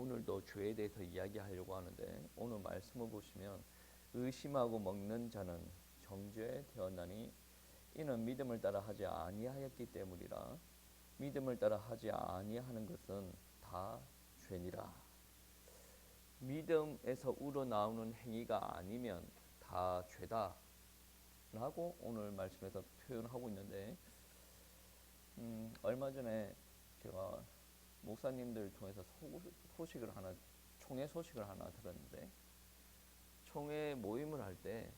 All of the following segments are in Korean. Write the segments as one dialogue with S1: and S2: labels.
S1: 오늘도 죄에 대해서 이야기하려고 하는데 오늘 말씀을 보시면 의심하고 먹는 자는 정죄 되었나니 이는 믿음을 따라 하지 아니하였기 때문이라. 믿음을 따라 하지 아니하는 것은 다 죄니라. 믿음에서 우러나오는 행위가 아니면 다 죄다 라고 오늘 말씀에서 표현하고 있는데 얼마 전에 제가 목사님들 통해서 소식을 하나, 총회 소식을 하나 들었는데, 총회 모임을 할 때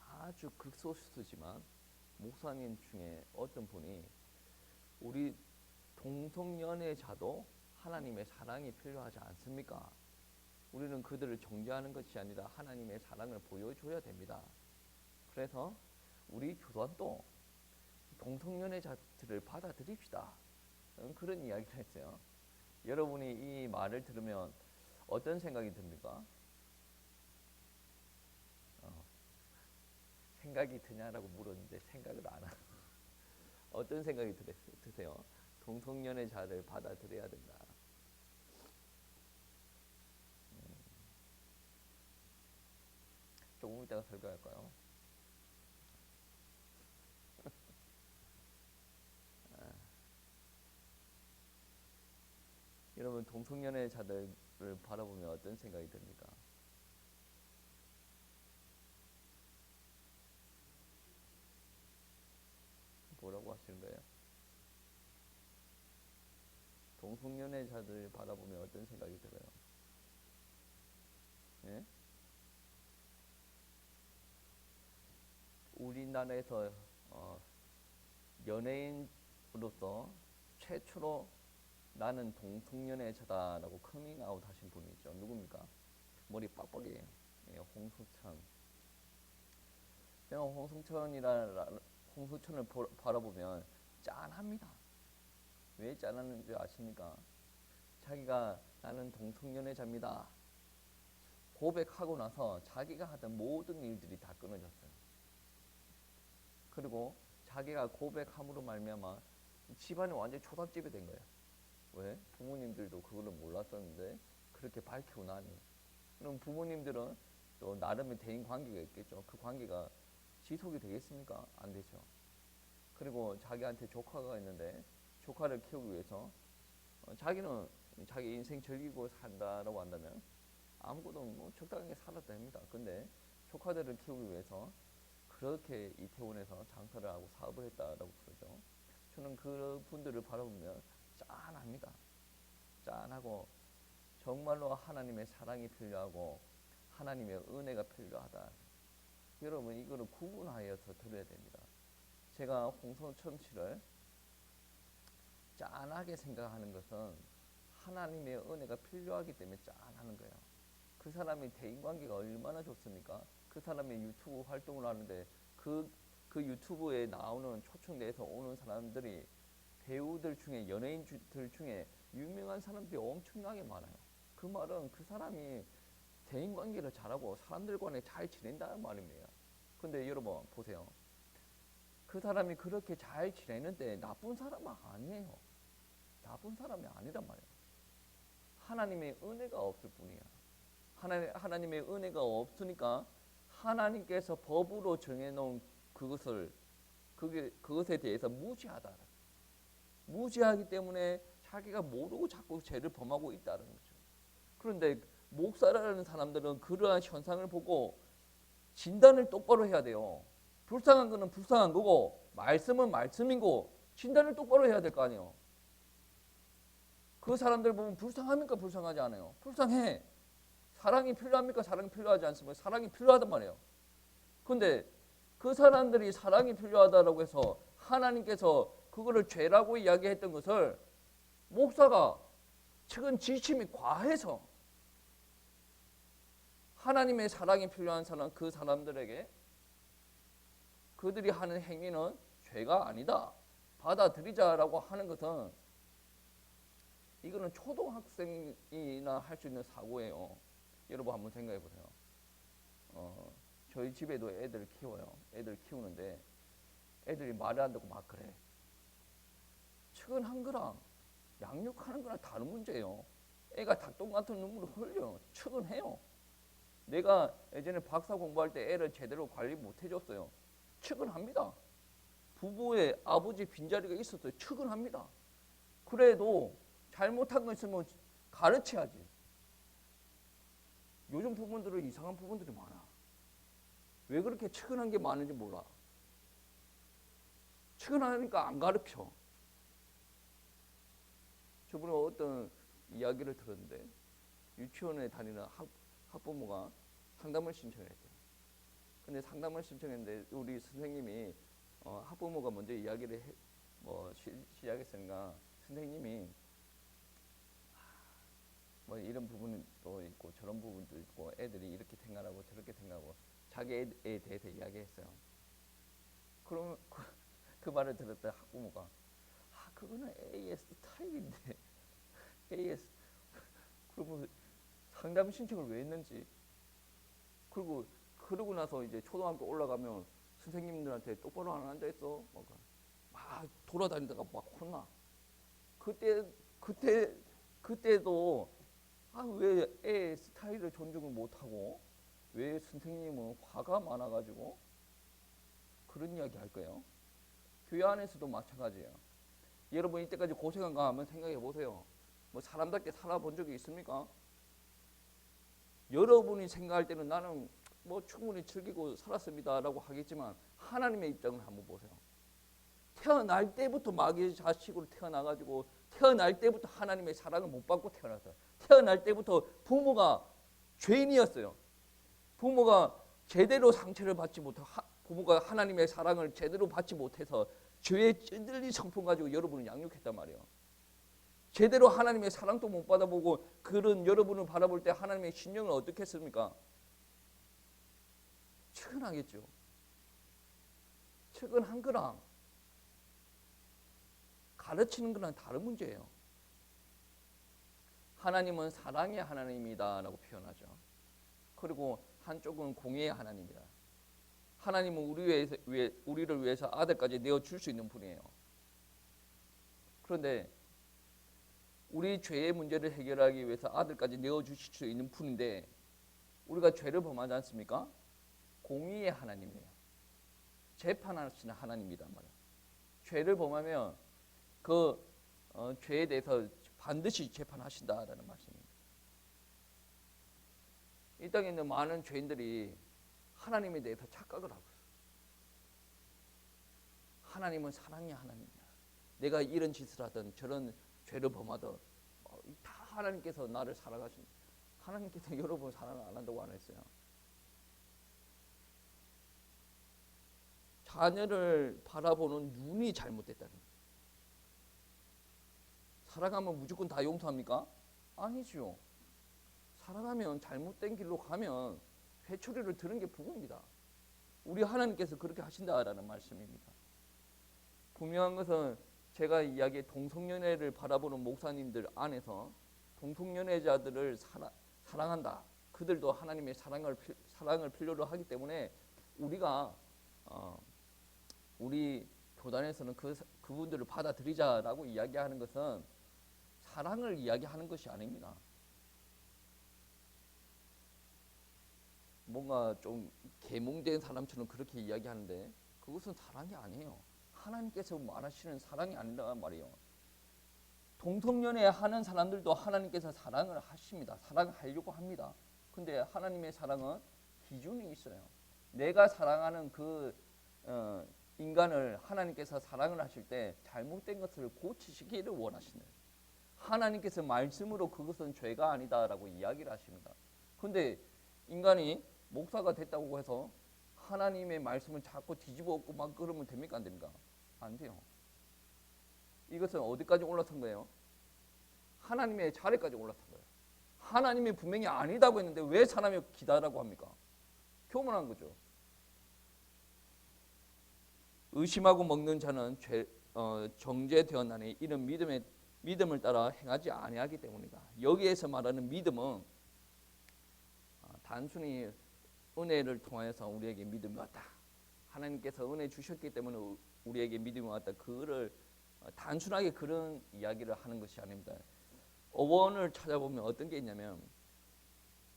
S1: 아주 극소수지만 목사님 중에 어떤 분이 우리 동성연애자도 하나님의 사랑이 필요하지 않습니까? 우리는 그들을 정죄하는 것이 아니라 하나님의 사랑을 보여줘야 됩니다. 그래서 우리 교단도 동성연애자들을 받아들입시다. 그런 이야기를 했어요. 여러분이 이 말을 들으면 어떤 생각이 듭니까? 생각이 드냐라고 물었는데 생각을 안 하고 어떤 생각이 드세요? 동성연애자를 받아들여야 된다. 조금 이따가 설교할까요? 여러분 동성연애자들을 바라보면 어떤 생각이 듭니까? 뭐라고 하시는 거예요? 동성연애자들 바라보면 어떤 생각이 들어요? 예? 우리나라에서 연예인으로서 최초로 나는 동성연애자다라고 커밍아웃 하신 분이 있죠. 누굽니까? 머리 빡빡이에요. 예, 홍수천. 내가 홍수천을 바라보면 짠합니다. 왜 짠하는지 아십니까? 자기가 나는 동성연애자입니다 고백하고 나서 자기가 하던 모든 일들이 다 끊어졌어요. 그리고 자기가 고백함으로 말미암아 집안이 완전히 초상집이 된 거예요. 왜? 부모님들도 그거를 몰랐었는데 그렇게 밝히고 나니. 그럼 부모님들은 또 나름의 대인 관계가 있겠죠. 그 관계가 지속이 되겠습니까? 안 되죠. 그리고 자기한테 조카가 있는데 조카를 키우기 위해서 자기는 자기 인생 즐기고 산다라고 한다면 아무것도 뭐 적당하게 살아도 됩니다. 근데 조카들을 키우기 위해서 그렇게 이태원에서 장사를 하고 사업을 했다라고 그러죠. 저는 그 분들을 바라보면 짠합니다. 짠하고 정말로 하나님의 사랑이 필요하고 하나님의 은혜가 필요하다. 여러분 이거를 구분하여서 들어야 됩니다. 제가 홍성천 씨를 짠하게 생각하는 것은 하나님의 은혜가 필요하기 때문에 짠하는 거예요. 그 사람이 대인관계가 얼마나 좋습니까? 그 사람이 유튜브 활동을 하는데 그 유튜브에 나오는 초청돼서 오는 사람들이 배우들 중에 연예인들 중에 유명한 사람들이 엄청나게 많아요. 그 말은 그 사람이 대인관계를 잘하고 사람들과는 잘 지낸다는 말입니다. 근데 여러분 보세요. 그 사람이 그렇게 잘 지내는데 나쁜 사람은 아니에요. 나쁜 사람이 아니란 말이에요. 하나님의 은혜가 없을 뿐이야. 하나님의 은혜가 없으니까 하나님께서 법으로 정해놓은 그것에 대해서 무지하다. 무지하기 때문에 자기가 모르고 자꾸 죄를 범하고 있다는 거죠. 그런데 목사라는 사람들은 그러한 현상을 보고 진단을 똑바로 해야 돼요. 불쌍한 거는 불쌍한 거고 말씀은 말씀이고 진단을 똑바로 해야 될 거 아니에요. 그 사람들 보면 불쌍합니까? 불쌍하지 않아요. 불쌍해. 사랑이 필요합니까? 사랑이 필요하지 않습니까? 사랑이 필요하단 말이에요. 근데 그 사람들이 사랑이 필요하다라고 해서 하나님께서 그거를 죄라고 이야기했던 것을 목사가 최근 지침이 과해서 하나님의 사랑이 필요한 사람, 그 사람들에게 그들이 하는 행위는 죄가 아니다. 받아들이자라고 하는 것은 이거는 초등학생이나 할 수 있는 사고예요. 여러분 한번 생각해 보세요. 저희 집에도 애들 키워요. 애들 키우는데 애들이 말을 안 듣고 막 그래. 측은한 거랑 양육하는 거랑 다른 문제예요. 애가 닭똥 같은 눈물을 흘려. 측은해요. 내가 예전에 박사 공부할 때 애를 제대로 관리 못 해줬어요. 측은합니다. 부부의 아버지 빈자리가 있었어요. 측은합니다. 그래도 잘못한 거 있으면 가르쳐야지. 요즘 부모들은 이상한 부분들이 많아. 왜 그렇게 측은한 게 많은지 몰라. 측은하니까 안 가르쳐. 저번에 어떤 이야기를 들었는데 유치원에 다니는 학부모가 상담을 신청했대요. 근데 상담을 신청했는데 우리 선생님이 학부모가 먼저 이야기를 시작했으니까 선생님이 뭐 이런 부분도 있고 저런 부분도 있고 애들이 이렇게 생각하고 저렇게 생각하고 자기 애에 대해서 이야기했어요. 그러면 그 말을 들었던 학부모가 그거는 A의 스타일인데 AS 그러면 상담 신청을 왜 했는지 그러고 나서 이제 초등학교 올라가면 선생님들한테 똑바로 안 앉아 있어 막 돌아다니다가 막 혼나. 그때도 왜 애 스타일을 존중을 못하고 왜 선생님은 화가 많아가지고 그런 이야기 할 거예요. 교회 안에서도 마찬가지예요. 여러분 이때까지 고생한가 하면 생각해 보세요. 뭐 사람답게 살아본 적이 있습니까? 여러분이 생각할 때는 나는 뭐 충분히 즐기고 살았습니다라고 하겠지만 하나님의 입장을 한번 보세요. 태어날 때부터 마귀의 자식으로 태어나가지고 태어날 때부터 하나님의 사랑을 못 받고 태어났어요. 태어날 때부터 부모가 죄인이었어요. 부모가 제대로 상처를 받지 못하고 부모가 하나님의 사랑을 제대로 받지 못해서 죄의 찐들린 성품 가지고 여러분을 양육했단 말이에요. 제대로 하나님의 사랑도 못 받아보고 그런 여러분을 바라볼 때 하나님의 신령을 어떻게 했습니까? 측은하겠죠. 측은한 거랑 가르치는 거랑 다른 문제예요. 하나님은 사랑의 하나님이다 라고 표현하죠. 그리고 한쪽은 공의의 하나님이다. 하나님은 우리를 위해서 아들까지 내어줄 수 있는 분이에요. 그런데 우리 죄의 문제를 해결하기 위해서 아들까지 내어주실 수 있는 분인데 우리가 죄를 범하지 않습니까? 공의의 하나님이에요. 재판하시는 하나님이란 말이에요. 죄를 범하면 그 죄에 대해서 반드시 재판하신다라는 말씀입니다. 이 땅에 있는 많은 죄인들이 하나님에 대해서 착각을 하고 있어요. 하나님은 사랑의 하나님이야. 내가 이런 짓을 하든 저런 죄를 범하든 다 하나님께서 나를 사랑하신. 하나님께서 여러분 사랑을 안 한다고 안 했어요. 자녀를 바라보는 눈이 잘못됐다는 거예요. 사랑하면 무조건 다 용서합니까? 아니죠. 사랑하면 잘못된 길로 가면 회초리를 드는 게 부모입니다. 우리 하나님께서 그렇게 하신다라는 말씀입니다. 분명한 것은 제가 이야기한 동성연애를 바라보는 목사님들 안에서 동성연애자들을 사랑한다. 그들도 하나님의 사랑을 필요로 하기 때문에 우리가 우리 교단에서는 그분들을 받아들이자라고 이야기하는 것은 사랑을 이야기하는 것이 아닙니다. 뭔가 좀 계몽된 사람처럼 그렇게 이야기하는데 그것은 사랑이 아니에요. 하나님께서 말하시는 사랑이 아니란 말이에요. 동성연애 하는 사람들도 하나님께서 사랑을 하십니다. 사랑하려고 합니다. 근데 하나님의 사랑은 기준이 있어요. 내가 사랑하는 그 인간을 하나님께서 사랑을 하실 때 잘못된 것을 고치시기를 원하시는 하나님께서 말씀으로 그것은 죄가 아니다라고 이야기를 하십니다. 근데 인간이 목사가 됐다고 해서 하나님의 말씀을 자꾸 뒤집어 엎고 막 그러면 됩니까? 안 됩니까? 안 돼요. 이것은 어디까지 올라선 거예요? 하나님의 자리까지 올라선 거예요. 하나님이 분명히 아니다고 했는데 왜 사람이 기다라고 합니까? 교만한 거죠. 의심하고 먹는 자는 정죄되었나니 이런 믿음을 따라 행하지 아니하기 때문이다. 여기에서 말하는 믿음은 단순히 은혜를 통하여서 우리에게 믿음이 왔다. 하나님께서 은혜 주셨기 때문에 우리에게 믿음이 왔다. 그거를 단순하게 그런 이야기를 하는 것이 아닙니다. 어원을 찾아보면 어떤 게 있냐면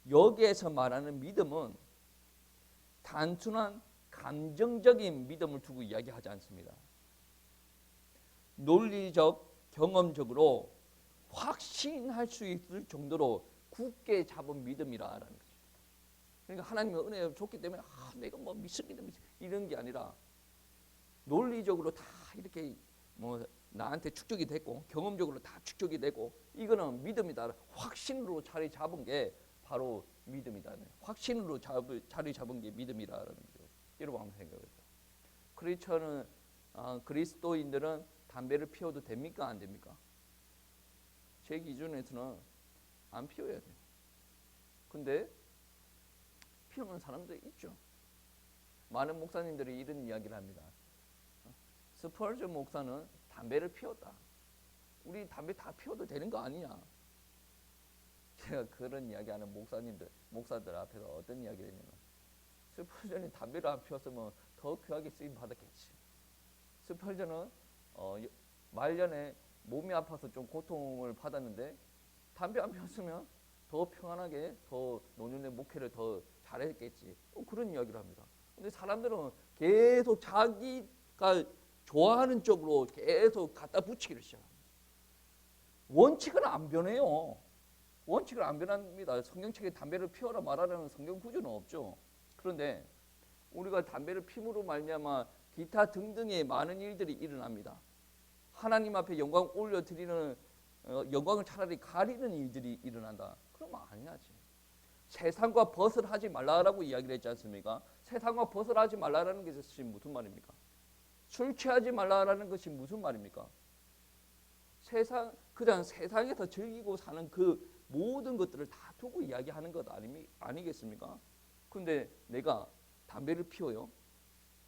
S1: 여기에서 말하는 믿음은 단순한 감정적인 믿음을 두고 이야기하지 않습니다. 논리적, 경험적으로 확신할 수 있을 정도로 굳게 잡은 믿음이라는 거죠. 그러니까 하나님의 은혜가 좋기 때문에 내가 뭐 믿습니다 이런 게 아니라 논리적으로 다 이렇게 뭐 나한테 축적이 됐고 경험적으로 다 축적이 되고 이거는 믿음이다. 확신으로 자리 잡은 게 바로 믿음이다. 확신으로 자리 잡은 게 믿음이라는 거죠. 여러분 한번 생각해보세요. 그리스도인들은 담배를 피워도 됩니까? 안 됩니까? 제 기준에서는 안 피워야 돼요. 근데 피우는 사람도 있죠. 많은 목사님들이 이런 이야기를 합니다. 스펄전 목사는 담배를 피웠다. 우리 담배 다 피워도 되는 거 아니냐? 제가 그런 이야기하는 목사들 앞에서 어떤 이야기를 했냐면 스펄전이 담배를 안 피웠으면 더 귀하게 쓰임 받았겠지. 스펄전은 말년에 몸이 아파서 좀 고통을 받았는데 담배 안 피웠으면 더 평안하게 더 노년의 목회를 더 잘했겠지. 그런 이야기를 합니다. 근데 사람들은 계속 자기가 좋아하는 쪽으로 계속 갖다 붙이기를 시작합니다. 원칙은 안 변해요. 원칙은 안 변합니다. 성경책에 담배를 피워라 말하라는 성경 구조는 없죠. 그런데 우리가 담배를 피므로 말미암아 기타 등등의 많은 일들이 일어납니다. 하나님 앞에 영광 올려드리는 영광을 차라리 가리는 일들이 일어난다. 그러면 아니야지. 세상과 벗어나지 말라라고 이야기를 했지 않습니까? 세상과 벗어나지 말라라는 것이 무슨 말입니까? 술 취하지 말라라는 것이 무슨 말입니까? 그냥 세상에서 즐기고 사는 그 모든 것들을 다 두고 이야기하는 것 아니겠습니까? 근데 내가 담배를 피워요.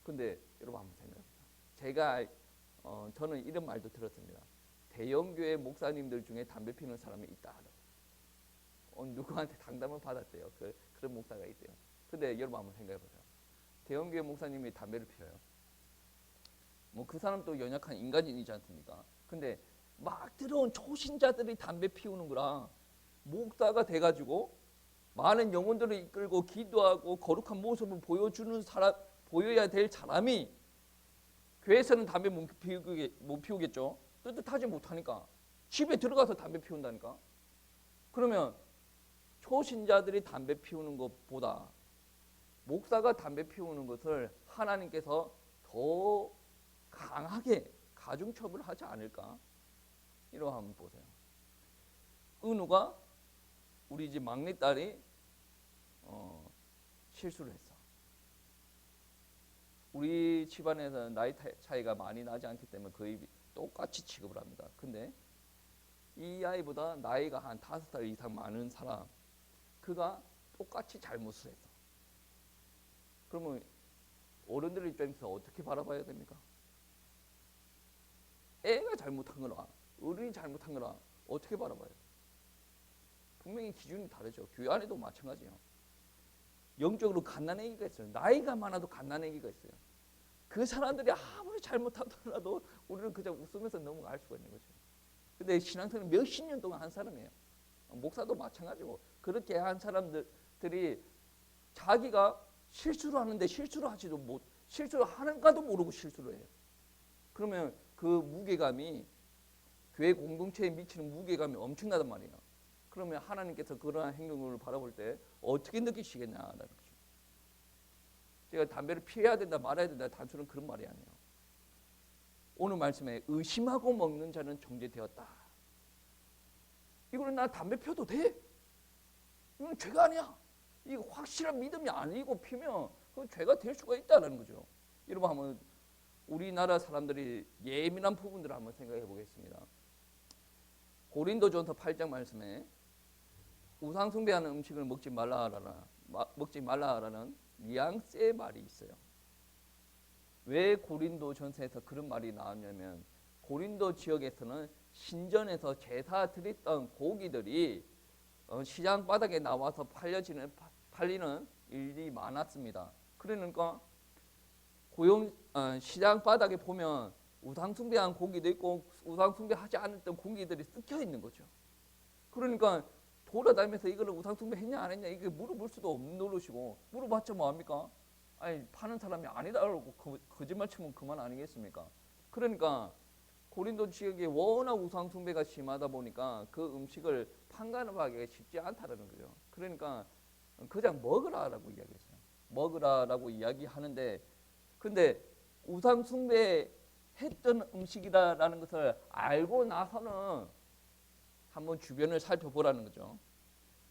S1: 근데 여러분 한번 생각해보세요. 저는 이런 말도 들었습니다. 대형교회 목사님들 중에 담배 피우는 사람이 있다. 누구한테 상담을 받았대요. 그런 목사가 있대요. 근데 여러분 한번 생각해보세요. 대형교회 목사님이 담배를 피워요. 뭐 그 사람도 연약한 인간이지 않습니까? 근데 막 들어온 초신자들이 담배 피우는 거랑 목사가 돼가지고 많은 영혼들을 이끌고 기도하고 거룩한 모습을 보여야 될 사람이 교회에서는 담배 못 피우겠죠. 뜨뜻하지 못하니까 집에 들어가서 담배 피운다니까. 그러면 초신자들이 담배 피우는 것보다 목사가 담배 피우는 것을 하나님께서 더 강하게 가중처벌하지 않을까? 이러고 한번 보세요. 은우가 우리 집 막내딸이 실수를 했어. 우리 집안에서 나이 차이가 많이 나지 않기 때문에 거의 똑같이 취급을 합니다. 근데 이 아이보다 나이가 한 5살 이상 많은 사람, 그가 똑같이 잘못을 했어. 그러면 어른들 입장에서 어떻게 바라봐야 됩니까? 애가 잘못한 거나 어른이 잘못한 거나 어떻게 바라봐요? 분명히 기준이 다르죠. 교회 안에도 마찬가지예요. 영적으로 갓난아기가 있어요. 나이가 많아도 갓난아기가 있어요. 그 사람들이 아무리 잘못하더라도 우리는 그냥 웃으면서 넘어갈 수가 있는 거죠. 근데 신앙생활 몇십 년 동안 한 사람이에요. 목사도 마찬가지고 그렇게 한 사람들이 자기가 실수를 하는데 실수를 하는가도 모르고 실수를 해요. 그러면 그 무게감이 교회 공동체에 미치는 무게감이 엄청나단 말이에요. 그러면 하나님께서 그러한 행동을 바라볼 때 어떻게 느끼시겠냐라는 거죠. 제가 담배를 피해야 된다 말아야 된다 단순한 그런 말이 아니에요. 오늘 말씀에 의심하고 먹는 자는 정죄되었다. 이거는 나 담배 피워도 돼? 이건 죄가 아니야. 이거 확실한 믿음이 아니고 피면 그 죄가 될 수가 있다는 거죠. 여러분 한번 우리나라 사람들이 예민한 부분들을 한번 생각해 보겠습니다. 고린도전서 8장 말씀에 우상 숭배하는 음식을 먹지 말라라는 뉘앙스의 말이 있어요. 왜 고린도전서에서 그런 말이 나왔냐면 고린도 지역에서는 신전에서 제사 드렸던 고기들이 시장 바닥에 나와서 팔리는 일이 많았습니다. 그러니까 시장 바닥에 보면 우상 숭배한 고기도 있고 우상 숭배하지 않았던 고기들이 섞여 있는 거죠. 그러니까 돌아다니면서 이거를 우상숭배 했냐 안 했냐 이게 물어볼 수도 없는 노릇이고 물어봤자 뭐합니까? 아니 파는 사람이 아니다라고 거짓말 치면 그만 아니겠습니까? 그러니까 고린도 지역에 워낙 우상숭배가 심하다 보니까 그 음식을 판가름하기가 쉽지 않다라는 거죠. 그러니까 그냥 먹으라라고 이야기했어요. 먹으라라고 이야기하는데 근데 우상숭배 했던 음식이다라는 것을 알고 나서는 한번 주변을 살펴보라는 거죠.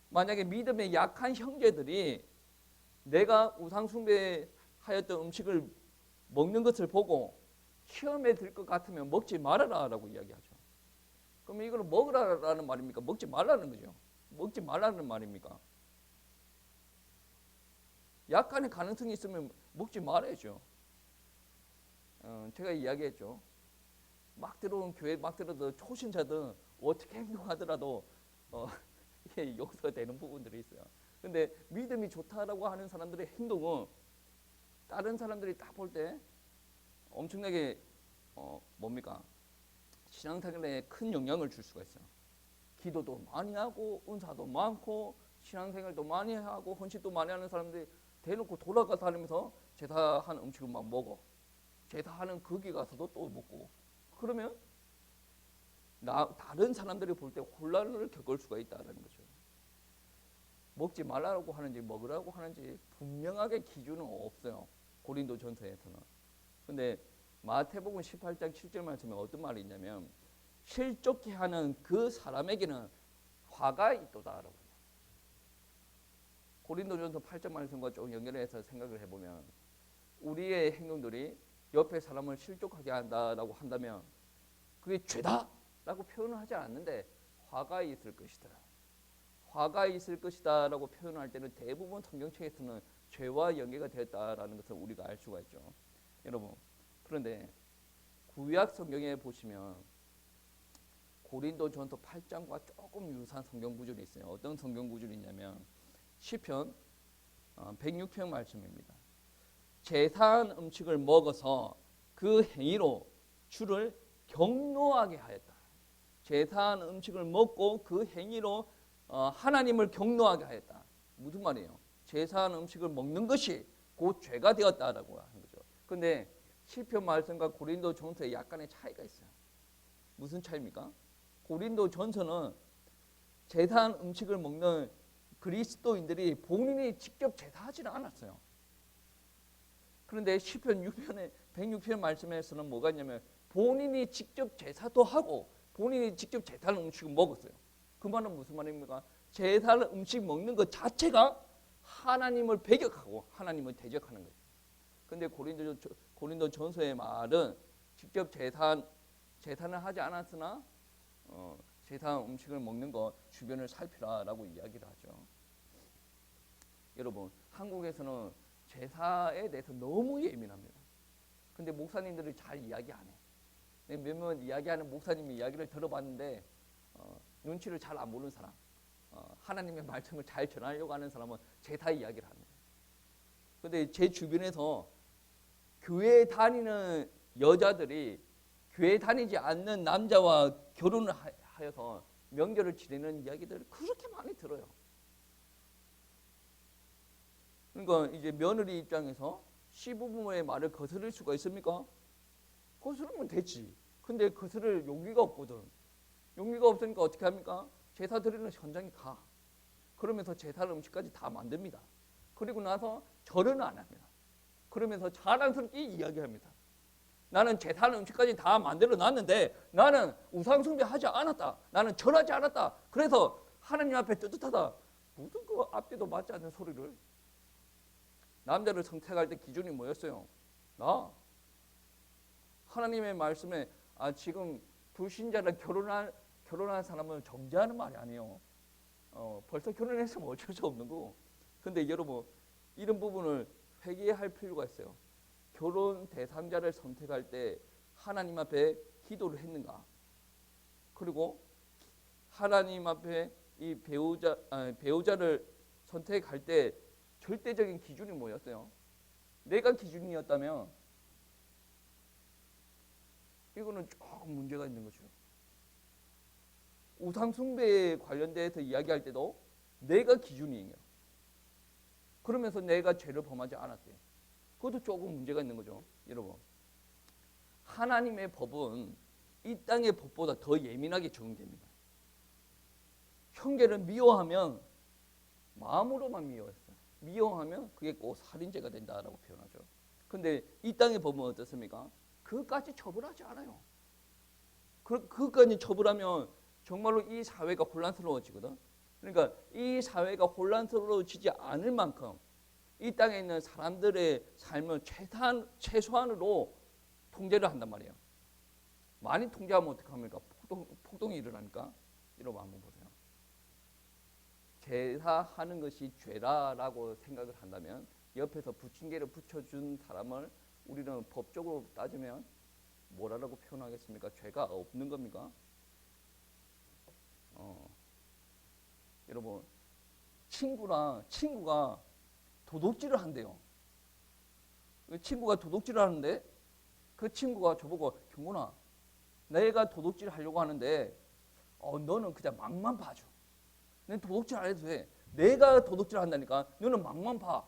S1: 만약에 믿음의 약한 형제들이 내가 우상숭배하였던 음식을 먹는 것을 보고 시험에 들 것 같으면 먹지 말아라라고 이야기하죠. 그러면 이걸 먹으라라는 말입니까? 먹지 말라는 거죠. 먹지 말라는 말입니까? 약간의 가능성이 있으면 먹지 말아야죠. 제가 이야기했죠. 막 들어온 교회 막 들어도 초신자들 어떻게 행동하더라도 이게 용서가 되는 부분들이 있어요. 근데 믿음이 좋다라고 하는 사람들의 행동은 다른 사람들이 딱 볼 때 엄청나게 뭡니까? 신앙생활에 큰 영향을 줄 수가 있어요. 기도도 많이 하고 은사도 많고 신앙생활도 많이 하고 헌신도 많이 하는 사람들이 대놓고 돌아가 다니면서 제사한 음식을 막 먹어. 제사하는 거기 가서도 또 먹고 그러면 다른 사람들이 볼 때 혼란을 겪을 수가 있다는 거죠. 먹지 말라고 하는지 먹으라고 하는지 분명하게 기준은 없어요. 고린도 전서에서는. 근데 마태복음 18장 7절 말씀에 어떤 말이 있냐면 실족해 하는 그 사람에게는 화가 있도다라고 해요. 고린도전서 8장 말씀과 좀 연결해서 생각을 해보면 우리의 행동들이 옆에 사람을 실족하게 한다라고 한다면 그게 죄다라고 표현을 하지 않는데 화가 있을 것이다. 화가 있을 것이다 라고 표현할 때는 대부분 성경책에서는 죄와 연계가 되었다라는 것을 우리가 알 수가 있죠. 여러분 그런데 구약 성경에 보시면 고린도전서 8장과 조금 유사한 성경 구절이 있어요. 어떤 성경 구절이 있냐면 시편 106편 말씀입니다. 제사한 음식을 먹어서 그 행위로 주를 경노하게 하였다. 제사한 음식을 먹고 그 행위로 하나님을 경노하게 하였다. 무슨 말이에요? 제사한 음식을 먹는 것이 곧 죄가 되었다라고 하는 거죠. 그런데 시편 말씀과 고린도 전서에 약간의 차이가 있어요. 무슨 차이입니까? 고린도 전서는 제사한 음식을 먹는 그리스도인들이 본인이 직접 제사하지는 않았어요. 그런데 시편 106편 말씀에서는 뭐가 있냐면 본인이 직접 제사도 하고 본인이 직접 제사한 음식을 먹었어요. 그 말은 무슨 말입니까? 제사한 음식 먹는 것 자체가 하나님을 배격하고 하나님을 대적하는 거예요. 그런데 고린도 전서의 말은 직접 제사는 하지 않았으나 제사한 음식을 먹는 것 주변을 살피라라고 이야기를 하죠. 여러분 한국에서는 제사에 대해서 너무 예민합니다. 근데 목사님들이 잘 이야기 안 해. 몇몇 이야기하는 목사님이 이야기를 들어봤는데 눈치를 잘 안 보는 사람, 하나님의 말씀을 잘 전하려고 하는 사람은 제사 이야기를 합니다. 근데 제 주변에서 교회 다니는 여자들이 교회 다니지 않는 남자와 결혼을 하여서 명절을 지내는 이야기들을 그렇게 많이 들어요. 그러니까 이제 며느리 입장에서 시부모의 말을 거스를 수가 있습니까? 거스르면 되지. 근데 거스를 용기가 없거든. 용기가 없으니까 어떻게 합니까? 제사 드리는 현장에 가. 그러면서 제사 음식까지 다 만듭니다. 그리고 나서 절은 안 합니다. 그러면서 자랑스럽게 이야기합니다. 나는 제사 음식까지 다 만들어 놨는데 나는 우상숭배 하지 않았다. 나는 절하지 않았다. 그래서 하나님 앞에 뜨뜻하다. 무슨 그 앞뒤도 맞지 않는 소리를. 남자를 선택할 때 기준이 뭐였어요? 나 하나님의 말씀에 지금 불신자를 결혼한 사람을 정죄하는 말이 아니에요. 벌써 결혼했으면 어쩔 수 없는 거고. 근데 여러분 이런 부분을 회개할 필요가 있어요. 결혼 대상자를 선택할 때 하나님 앞에 기도를 했는가? 그리고 하나님 앞에 이 배우자를 선택할 때 절대적인 기준이 뭐였어요? 내가 기준이었다면 이거는 조금 문제가 있는 거죠. 우상숭배에 관련돼서 이야기할 때도 내가 기준이에요. 그러면서 내가 죄를 범하지 않았대요. 그것도 조금 문제가 있는 거죠. 여러분, 하나님의 법은 이 땅의 법보다 더 예민하게 적용됩니다. 형제를 미워하면 마음으로만 미워했어요. 미워하면 그게 꼭 살인죄가 된다라고 표현하죠. 근데 이 땅의 법은 어떻습니까? 그것까지 처벌하지 않아요. 그것까지 처벌하면 정말로 이 사회가 혼란스러워지거든. 그러니까 이 사회가 혼란스러워지지 않을 만큼 이 땅에 있는 사람들의 삶을 최소한으로 통제를 한단 말이에요. 많이 통제하면 어떡합니까? 폭동이 일어나니까. 여러분 한번 보세요. 제사하는 것이 죄라라고 생각을 한다면 옆에서 부침개를 붙여준 사람을 우리는 법적으로 따지면 뭐라고 표현하겠습니까? 죄가 없는 겁니까? 여러분, 친구가 도둑질을 한대요. 친구가 도둑질을 하는데 그 친구가 저보고, 경곤아, 내가 도둑질 하려고 하는데 너는 그냥 막만 봐줘. 난 도둑질 안 해도 돼. 내가 도둑질 한다니까 너는 막만 봐.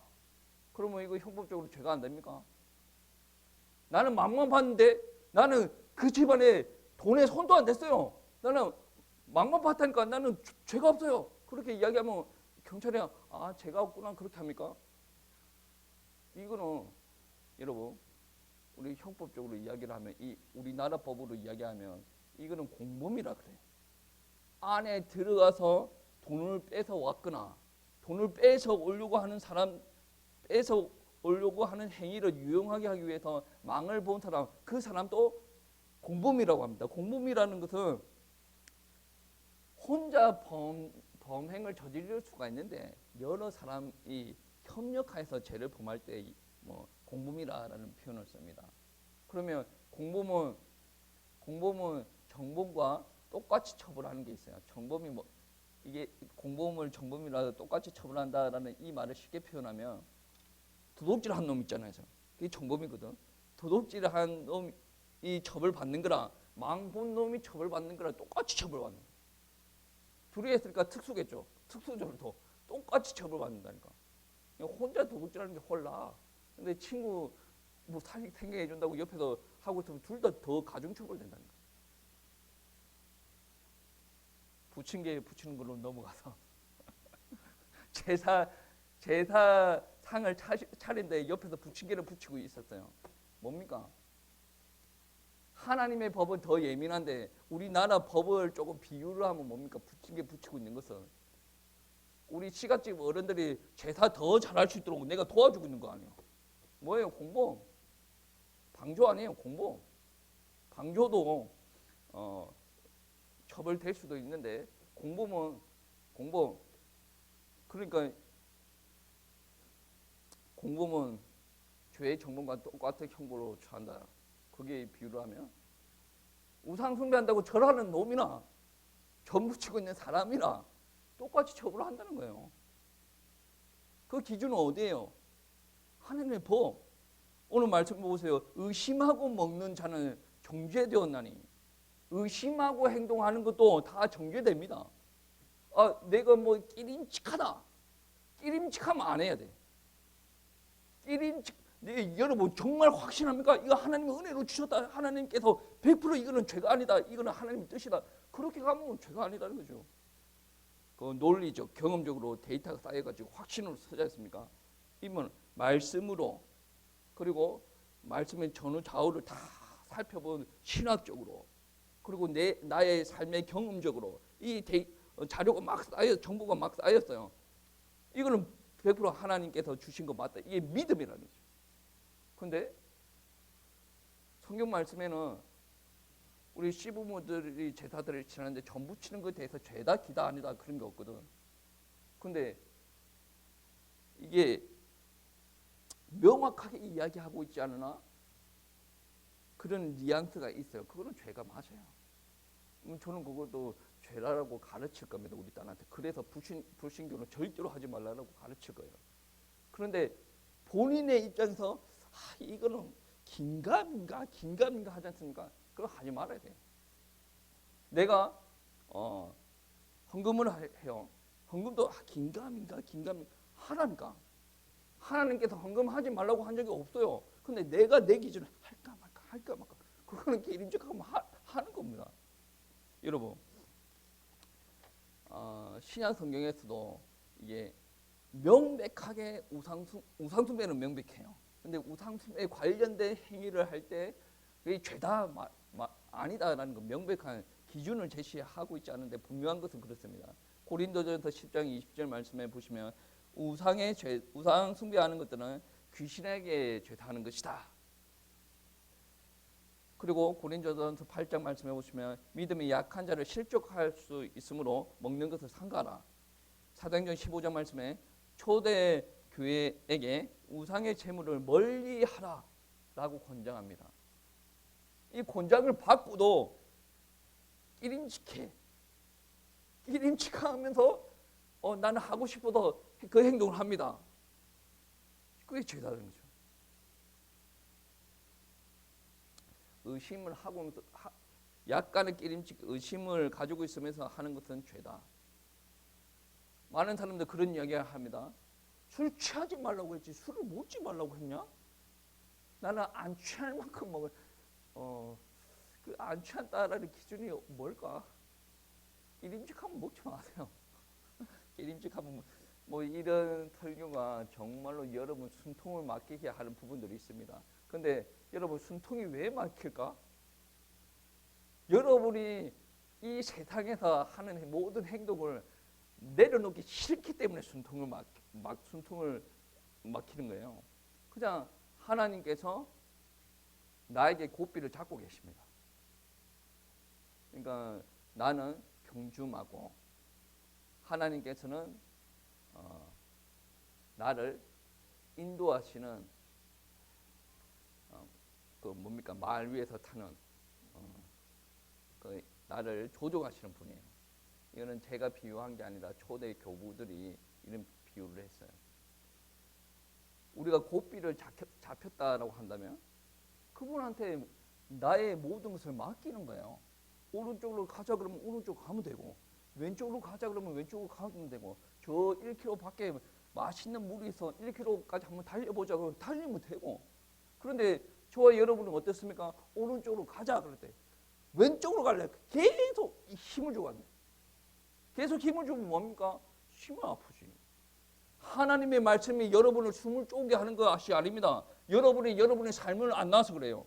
S1: 그러면 이거 형법적으로 죄가 안 됩니까? 나는 막만 봤는데 나는 그 집안에 돈에 손도 안 댔어요. 나는 막만 봤다니까 나는 죄가 없어요. 그렇게 이야기하면 경찰이 죄가 없구나 그렇게 합니까? 이거는 여러분, 우리 형법적으로 이야기를 하면, 이 우리나라 법으로 이야기하면 이거는 공범이라 그래요. 안에 들어가서 돈을 뺏어 왔거나 돈을 뺏어 오려고 하는 사람, 뺏어 오려고 하는 행위를 유용하게 하기 위해서 망을 본 사람, 그 사람도 공범이라고 합니다. 공범이라는 것은 혼자 범행을 저지를 수가 있는데 여러 사람이 협력해서 죄를 범할 때 공범이라는 표현을 씁니다. 그러면 공범은 정범과 똑같이 처벌하는 게 있어요. 정범이 이게 공범을 정범이라 똑같이 처벌한다라는 이 말을 쉽게 표현하면, 도둑질한 놈 있잖아요. 그게 정범이거든. 도둑질한 놈이 처벌받는 거랑 망 본 놈이 처벌받는 거랑 똑같이 처벌받는 거예요. 둘이 했으니까 특수겠죠. 특수적으로 똑같이 처벌받는다니까. 혼자 도둑질하는 게 홀라. 근데 친구 사직 생겨해 준다고 옆에서 하고 있으면 둘 다 더 가중처벌 된다니까. 부침개에 붙이는 걸로 넘어가서 제사상을 차린데 옆에서 부침개를 붙이고 있었어요. 뭡니까? 하나님의 법은 더 예민한데 우리나라 법을 조금 비유를 하면 뭡니까? 부침개 붙이고 있는 것은 우리 시갓집 어른들이 제사 더 잘할 수 있도록 내가 도와주고 있는 거 아니에요. 뭐예요? 공범. 방조 아니에요. 공범. 방조도 처벌될 수도 있는데 공범은 공범. 그러니까 공범은 죄의 정범과 똑같은 형벌로 처한다. 그게 비유를 하면 우상 숭배한다고 절하는 놈이나 점 붙이고 있는 사람이나 똑같이 처벌을 한다는 거예요. 그 기준은 어디예요? 하나님의 법. 오늘 말씀 보세요. 의심하고 먹는 자는 정죄되었나니. 의심하고 행동하는 것도 다 정죄됩니다. 내가 끼림칙하다. 끼림칙하면 안 해야 돼. 여러분 정말 확신합니까? 이거 하나님의 은혜로 주셨다. 하나님께서 100% 이거는 죄가 아니다. 이거는 하나님의 뜻이다. 그렇게 가면 죄가 아니다는 거죠. 그 논리적, 경험적으로 데이터가 쌓여가지고 확신으로 서지 않습니까? 이면 말씀으로, 그리고 말씀의 전후 좌우를 다 살펴본 신학적으로, 그리고 나의 삶의 경험적으로 이 자료가 막 쌓여, 정보가 막 쌓였어요. 이거는 100% 하나님께서 주신 거 맞다. 이게 믿음이라는 거죠. 근데 성경 말씀에는 우리 시부모들이 제사들을 지내는데 전 부치는 것에 대해서 죄다 기다 아니다 그런 게 없거든. 근데 이게 명확하게 이야기하고 있지 않으나 그런 뉘앙스가 있어요. 그거는 죄가 맞아요. 저는 그것도 죄라고 가르칠 겁니다. 우리 딸한테. 그래서 불신교는 절대로 하지 말라고 가르칠 거예요. 그런데 본인의 입장에서 이거는 긴가민가 하지 않습니까? 그거 하지 말아야 돼요. 내가
S2: 헌금을 해요. 헌금도 긴가민가 하라니까. 하나님께서 헌금하지 말라고 한 적이 없어요. 근데 내가 내 기준을 할까 말까 그거는 기림직하면 하는 겁니다. 여러분, 신약 성경에서도 이게 명백하게 우상숭배는 명백해요. 근데 우상숭배에 관련된 행위를 할 때 그게 죄다 아니다라는 거 명백한 기준을 제시하고 있지 않은데 분명한 것은 그렇습니다. 고린도전서 10장 20절 말씀에 보시면 우상 숭배하는 것들은 귀신에게 죄하는 것이다. 그리고 고린도전서 8장 말씀해 보시면 믿음이 약한 자를 실족할 수 있으므로 먹는 것을 삼가라. 사도행전 15장 말씀에 초대 교회에게 우상의 제물을 멀리하라라고 권장합니다. 이 권장을 받고도 끼림칙하면서 나는 하고 싶어도 그 행동을 합니다. 그게 죄다는 거죠. 의심을 하고 약간의 끼림칙 의심을 가지고 있으면서 하는 것은 죄다. 많은 사람들 그런 이야기를 합니다. 술 취하지 말라고 했지 술을 먹지 말라고 했냐? 나는 안 취할 만큼 먹을 그 안 취한다라는 기준이 뭘까? 끼림칙하면 먹지 마세요. 끼림칙하면 뭐 이런 설교가 정말로 여러분 숨통을 막히게 하는 부분들이 있습니다. 근데 여러분 숨통이 왜 막힐까? 여러분이 이 세상에서 하는 모든 행동을 내려놓기 싫기 때문에 숨통을 막히는 거예요. 그냥 하나님께서 나에게 고삐를 잡고 계십니다. 그러니까 나는 경주마고 하나님께서는 나를 인도하시는 그 뭡니까 말 위에서 타는 그 나를 조종하시는 분이에요. 이거는 제가 비유한 게 아니라 초대 교부들이 이런 비유를 했어요. 우리가 고삐를 잡혔다라고 한다면 그분한테 나의 모든 것을 맡기는 거예요. 오른쪽으로 가자 그러면 오른쪽 가면 되고 왼쪽으로 가자 그러면 왼쪽으로 가면 되고 저 1km 밖에 맛있는 물이 있어 1km까지 한번 달려보자 그러면 달리면 되고 그런데 저와 여러분은 어떻습니까? 오른쪽으로 가자 그럴 때 왼쪽으로 갈래 계속 힘을 주고 가는 거예요. 계속 힘을 주면 뭡니까? 힘은 아프지. 하나님의 말씀이 여러분을 숨을 쪼게 하는 것이 아닙니다. 여러분의 삶을 안 나와서 그래요.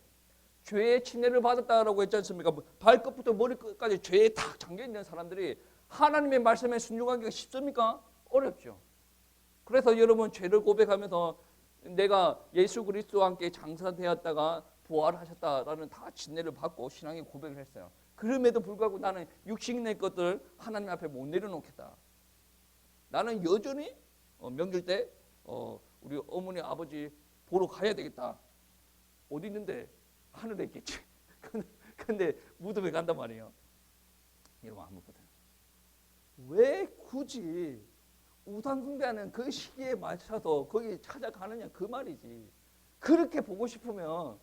S2: 죄의 침례를 받았다라고 했지 않습니까? 발끝부터 머리끝까지 죄에 탁 잠겨있는 사람들이 하나님의 말씀에 순종하기가 쉽습니까? 어렵죠. 그래서 여러분 죄를 고백하면서 내가 예수 그리스도와 함께 장사되었다가 부활하셨다라는 다 진례를 받고 신앙의 고백을 했어요. 그럼에도 불구하고 나는 육신의 것들 하나님 앞에 못 내려놓겠다. 나는 여전히 명절 때 우리 어머니 아버지 보러 가야 되겠다. 어디 있는데? 하늘에 있겠지. 근데 무덤에 간단 말이에요. 여러분 한번 보세요. 왜 굳이 우상 숭배하는 그 시기에 맞춰서 거기 찾아가느냐 그 말이지. 그렇게 보고 싶으면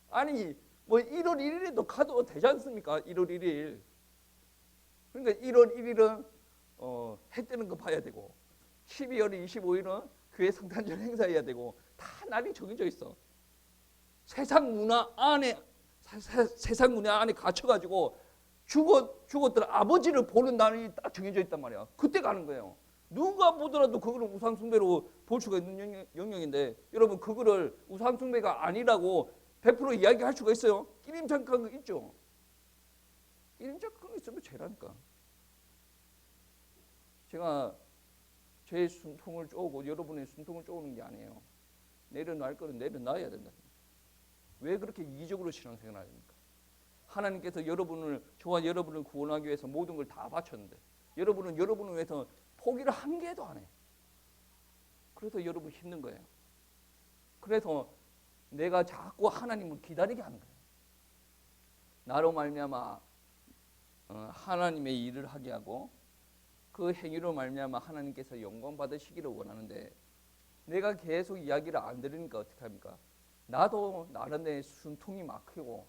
S2: 아니 뭐 1월 1일에도 가도 되지 않습니까? 1월 1일. 그러니까 1월 1일은 해 뜨는 거 봐야 되고 12월 25일은 교회 성탄절 행사해야 되고 다 날이 정해져 있어. 세상 문화 안에 갇혀가지고 죽었던 아버지를 보는 날이 딱 정해져 있단 말이야. 그때 가는 거예요. 누가 보더라도 그거를 우상숭배로 볼 수가 있는 영역인데 여러분 그거를 우상숭배가 아니라고 100% 이야기할 수가 있어요? 끼림착한 거 있죠? 끼림착한 거 있으면 죄라니까. 제가 제 숨통을 쪼고 여러분의 숨통을 쪼는 게 아니에요. 내려놔야 거는 내려놔야 된다. 왜 그렇게 이기적으로 신앙생활을 합니까? 하나님께서 저와 여러분을 구원하기 위해서 모든 걸 다 바쳤는데 여러분은 여러분을 위해서 포기를 한 개도 안 해. 그래서 여러분 힘든 거예요. 그래서 내가 자꾸 하나님을 기다리게 하는 거예요. 나로 말미암아 하나님의 일을 하게 하고 그 행위로 말미암아 하나님께서 영광 받으시기를 원하는데 내가 계속 이야기를 안 들으니까 어떻게 합니까? 나도 나름대로 숨통이 막히고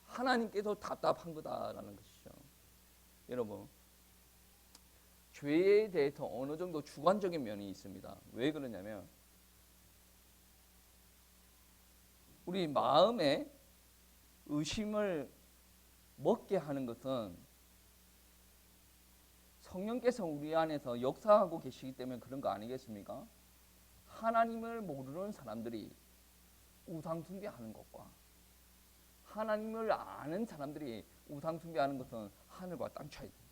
S2: 하나님께서 답답한 거다라는 것이죠. 여러분 죄에 대해서 어느 정도 주관적인 면이 있습니다. 왜 그러냐면 우리 마음에 의심을 먹게 하는 것은 성령께서 우리 안에서 역사하고 계시기 때문에 그런 거 아니겠습니까? 하나님을 모르는 사람들이 우상 숭배하는 것과 하나님을 아는 사람들이 우상 숭배하는 것은 하늘과 땅 차이입니다.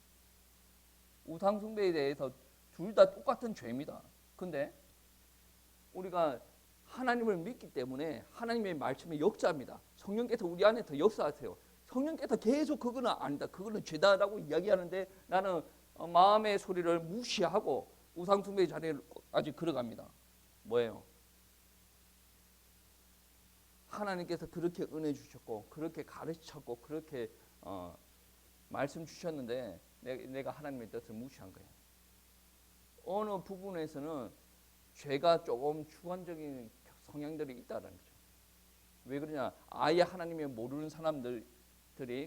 S2: 우상 숭배에 대해서 둘 다 똑같은 죄입니다. 근데 우리가 하나님을 믿기 때문에 하나님의 말씀에 역사합니다. 성령께서 우리 안에서 역사하세요. 성령께서 계속 그거는 아니다, 그거는 죄다라고 이야기하는데 나는 마음의 소리를 무시하고 우상 숭배의 자리까지 걸어갑니다. 뭐예요? 하나님께서 그렇게 은혜 주셨고 그렇게 가르쳤고 그렇게 말씀 주셨는데 내가 하나님의 뜻을 무시한 거예요. 어느 부분에서는 죄가 조금 주관적인 성향들이 있다는 거죠. 왜 그러냐? 아예 하나님을 모르는 사람들이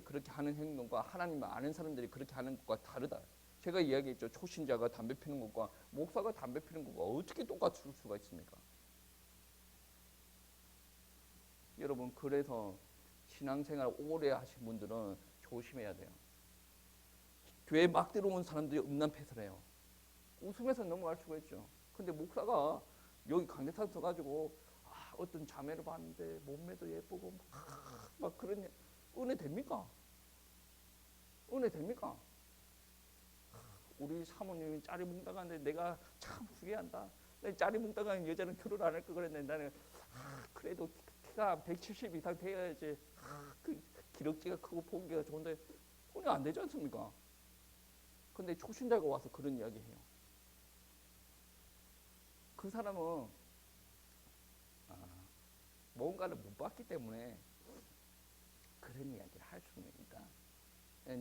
S2: 그렇게 하는 행동과 하나님을 아는 사람들이 그렇게 하는 것과 다르다. 제가 이야기했죠. 초신자가 담배 피는 것과 목사가 담배 피는 것과 어떻게 똑같을 수가 있습니까? 여러분, 그래서 신앙생활 오래 하신 분들은 조심해야 돼요. 교회 막 들어온 사람들이 음란패설 해요. 웃으면서 넘어갈 수가 있죠. 근데 목사가 여기 강대상 서가지고 어떤 자매를 봤는데 몸매도 예쁘고 막 그런 은혜 됩니까? 은혜 됩니까? 우리 사모님이 짜리 뭉당하는데 내가 참 후회한다. 짜리 뭉당한 여자는 결혼 안 할 거 그랬는데 나는 그래도 키가 170 이상 돼야지 그 기럭지가 크고 보기가 좋은데 은혜 안 되지 않습니까? 근데 초신자가 와서 그런 이야기 해요. 그 사람은 뭔가를 못 봤기 때문에 그런 이야기를 할 수는 있다.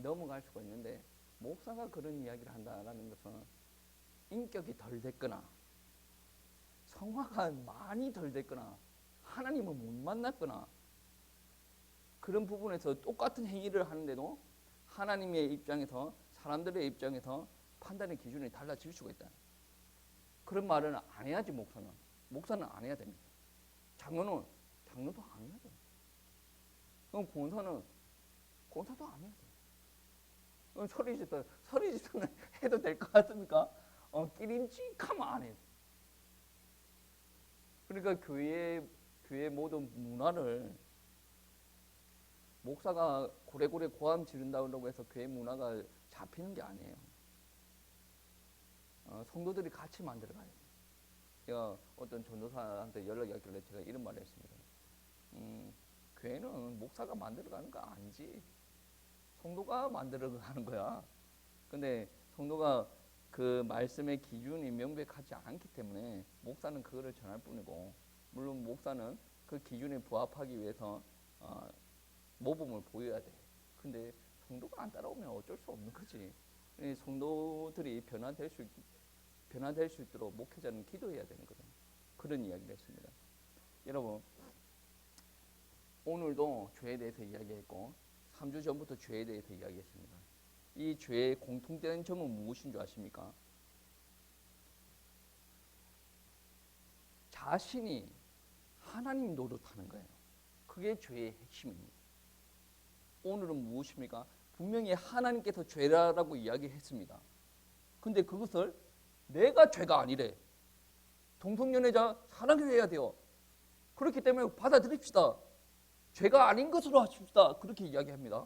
S2: 넘어갈 수가 있는데 목사가 그런 이야기를 한다라는 것은 인격이 덜 됐거나 성화가 많이 덜 됐거나 하나님을 못 만났거나 그런 부분에서 똑같은 행위를 하는데도 하나님의 입장에서 사람들의 입장에서 판단의 기준이 달라질 수가 있다. 그런 말은 안 해야지. 목사는 안 해야 됩니다. 장로도 안 해야 돼요. 그럼 권사도 안 해야 돼요. 그럼 소리 짓는 해도 될 것 같습니까? 끼림직하면 안 해요. 그러니까 교회 모든 문화를 목사가 고래고래 고함 지른다고 해서 교회 문화가 잡히는 게 아니에요. 성도들이 같이 만들어가야 돼요. 제가 어떤 전도사한테 연락이 왔길래 제가 이런 말을 했습니다. 교회는 목사가 만들어가는 거 아니지. 성도가 만들어가는 거야. 근데 성도가 그 말씀의 기준이 명백하지 않기 때문에 목사는 그거를 전할 뿐이고, 물론 목사는 그 기준에 부합하기 위해서 모범을 보여야 돼. 근데 성도가 안 따라오면 어쩔 수 없는 거지. 성도들이 변화될 수 있도록 목회자는 기도해야 되는 거죠. 그런 이야기를 했습니다. 여러분, 오늘도 죄에 대해서 이야기했고 3주 전부터 죄에 대해서 이야기했습니다. 이 죄의 공통된 점은 무엇인 줄 아십니까? 자신이 하나님 노릇하는 거예요. 그게 죄의 핵심입니다. 오늘은 무엇입니까? 분명히 하나님께서 죄라고 이야기했습니다. 근데 그것을 내가 죄가 아니래. 동성연애자 사랑해야 돼요. 그렇기 때문에 받아들입시다. 죄가 아닌 것으로 하십시다. 그렇게 이야기합니다.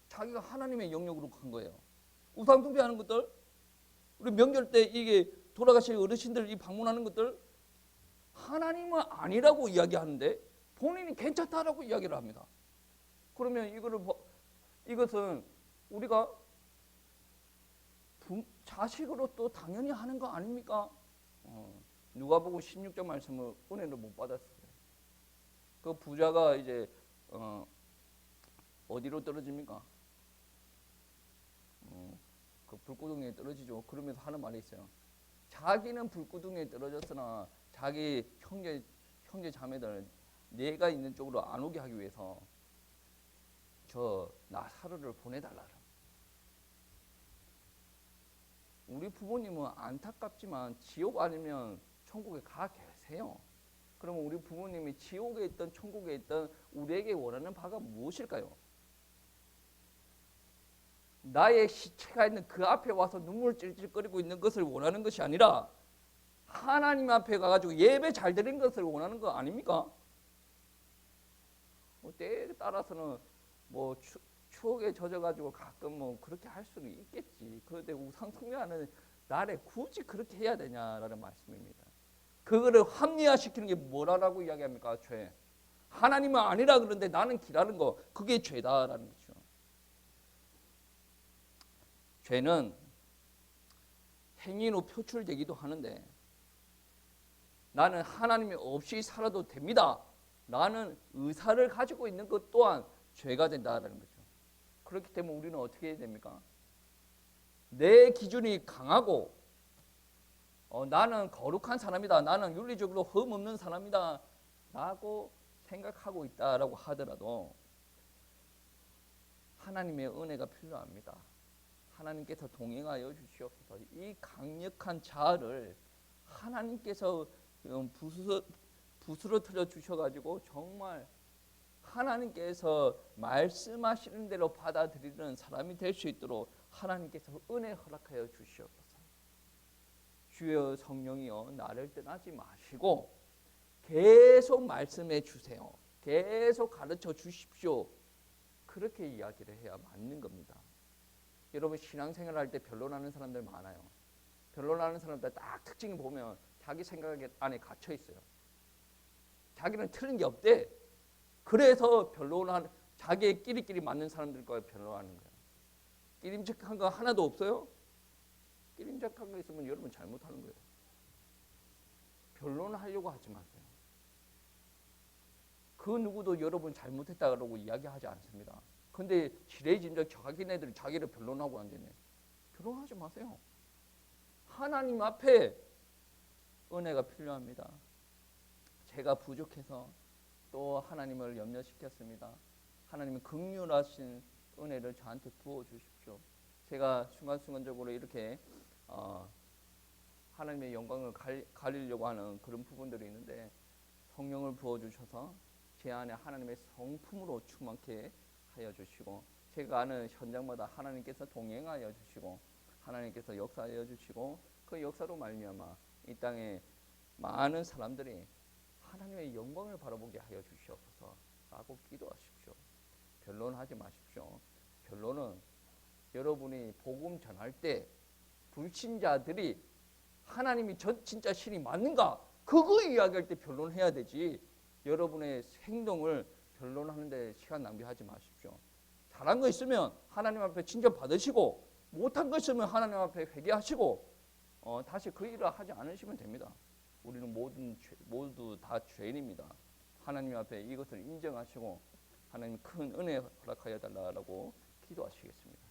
S2: 자기가 하나님의 영역으로 간 거예요. 우상 숭배하는 것들, 우리 명절 때 이게 돌아가신 어르신들 방문하는 것들 하나님은 아니라고 이야기하는데 본인이 괜찮다라고 이야기를 합니다. 그러면 이것은 우리가 자식으로 또 당연히 하는 거 아닙니까? 누가복음 16장 말씀을 은혜를 못 받았어요. 그 부자가 이제 어디로 떨어집니까? 그 불구덩이에 떨어지죠. 그러면서 하는 말이 있어요. 자기는 불구덩이에 떨어졌으나 자기 형제 자매들 내가 있는 쪽으로 안 오게 하기 위해서 저 나사로를 보내달라. 부모님은 안타깝지만 지옥 아니면 천국에 가 계세요. 그러면 우리 부모님이 지옥에 있던 천국에 있던 우리에게 원하는 바가 무엇일까요? 나의 시체가 있는 그 앞에 와서 눈물 찔찔거리고 있는 것을 원하는 것이 아니라 하나님 앞에 가가지고 예배 잘 드린 것을 원하는 거 아닙니까? 때에 따라서는 뭐 추억에 젖어가지고 가끔 뭐 그렇게 할 수는 있겠지. 그런데 우상 숭배하는 날에 굳이 그렇게 해야 되냐라는 말씀입니다. 그거를 합리화시키는 게 뭐라고 이야기합니까? 죄. 하나님은 아니라 그런데 나는 기라는 거, 그게 죄다라는 거죠. 죄는 행위로 표출되기도 하는데 나는 하나님이 없이 살아도 됩니다. 라는 의사를 가지고 있는 것 또한 죄가 된다는 거죠. 그렇기 때문에 우리는 어떻게 해야 됩니까? 내 기준이 강하고 나는 거룩한 사람이다. 나는 윤리적으로 흠없는 사람이다. 라고 생각하고 있다라고 하더라도 하나님의 은혜가 필요합니다. 하나님께서 동행하여 주시옵소서. 이 강력한 자아를 하나님께서 부스러뜨려 주셔가지고 정말 하나님께서 말씀하시는 대로 받아들이는 사람이 될 수 있도록 하나님께서 은혜 허락하여 주시옵소서. 주여 성령이여 나를 떠나지 마시고 계속 말씀해 주세요. 계속 가르쳐 주십시오. 그렇게 이야기를 해야 맞는 겁니다. 여러분 신앙생활 할 때 변론하는 사람들 많아요. 변론하는 사람들 딱 특징을 보면 자기 생각 안에 갇혀 있어요. 자기는 틀린 게 없대. 그래서 변론하는 자기의 끼리끼리 맞는 사람들과 변론하는 거예요. 끼림직한 거 하나도 없어요? 끼림직한 거 있으면 여러분 잘못하는 거예요. 변론하려고 하지 마세요. 그 누구도 여러분 잘못했다 그러고 이야기하지 않습니다. 근데 지레짐작 자기네들이 자기를 변론하고 앉으네. 변론하지 마세요. 하나님 앞에 은혜가 필요합니다. 제가 부족해서 또 하나님을 염려시켰습니다. 하나님은 긍휼하신 은혜를 저한테 부어주십시오. 제가 순간순간적으로 이렇게 하나님의 영광을 가리려고 하는 그런 부분들이 있는데 성령을 부어주셔서 제 안에 하나님의 성품으로 충만케 하여 주시고 제가 아는 현장마다 하나님께서 동행하여 주시고 하나님께서 역사하여 주시고 그 역사로 말미암아 이 땅에 많은 사람들이 하나님의 영광을 바라보게 하여 주시옵소서라고 기도하십시오. 변론하지 마십시오. 변론은 여러분이 복음 전할 때 불신자들이 하나님이 진짜 신이 맞는가 그거 이야기할 때 변론해야 되지. 여러분의 행동을 변론하는 데 시간 낭비하지 마십시오. 잘한 거 있으면 하나님 앞에 칭찬 받으시고 못한 거 있으면 하나님 앞에 회개하시고 다시 그 일을 하지 않으시면 됩니다. 우리는 모두 다 죄인입니다. 하나님 앞에 이것을 인정하시고 하나님 큰 은혜 허락하여 달라고 기도하시겠습니다.